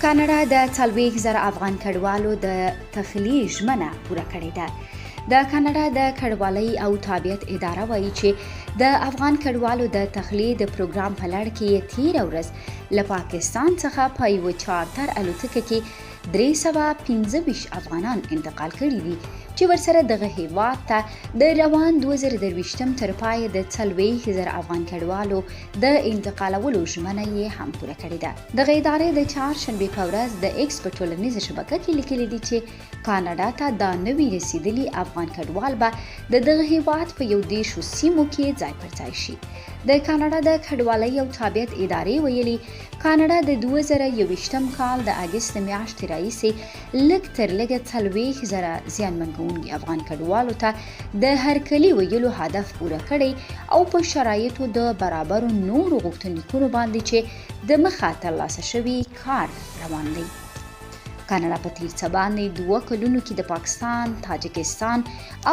کاناډا د 40,000 افغان کډوالو د تخلیې ژمنه پوره کړې ده. د کاناډا د کډوالۍ او تابعیت اداره وایي چې د افغان کډوالو د تخلیې د پروګرام په لړ کې تیره ورځ له پاکستان څخه په یوه چارتر الوتکه کې 325 افغانان انتقال کړي دي چې ورسره دغه هیواد ته د روان 2023 تر پای د 40,000 افغان کډوالو د انتقالولو ژمنه یې هم پوره کړې ده. دغه ادارې د چهارشنبې په ورځ د ایکس په ټولنیزه شبکه کې لیکلي دي چې کاناډا ته دا نوي رسیدلي افغان کډوال به د دغه هیواد په 10 سیمو کې ځای پر ځای شي. د کاناډا د کډوالۍ او تابعیت ادارې ویلي کاناډا د 2021 کال د اګست میاشتې راهیسې لږ تر لږه 40,000 زیانمنونکي افغان کډوالو ته د هرکلي ویلو هدف پوره کړی او په شرایطو د برابرو نورو غوښتنلیکونو باندې چې د مخه ترلاسه شوي کار روان دی. کاناډا په تیر څه باندې 2 کلونو کې د پاکستان، تاجکستان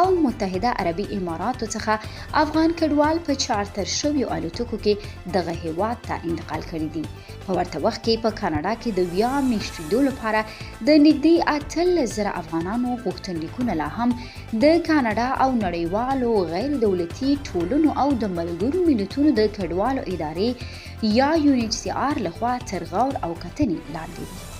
او متحده عربي اماراتو څخه افغان کډوال په چارتر شویو الوتکو کې دغه هیواد ته انتقال کړي دي. په ورته وخت کې په کاناډا کې د بیا میشتېدو لپاره د نږدې 18,000 افغانانو غوښتنلیکونه لا هم د کاناډا او نړیوالو غیر دولتي ټولنو او د ملګرو ملتونو د کډوالو ادارې یا UNHCR لخوا تر غور او کتنې لاندې دي.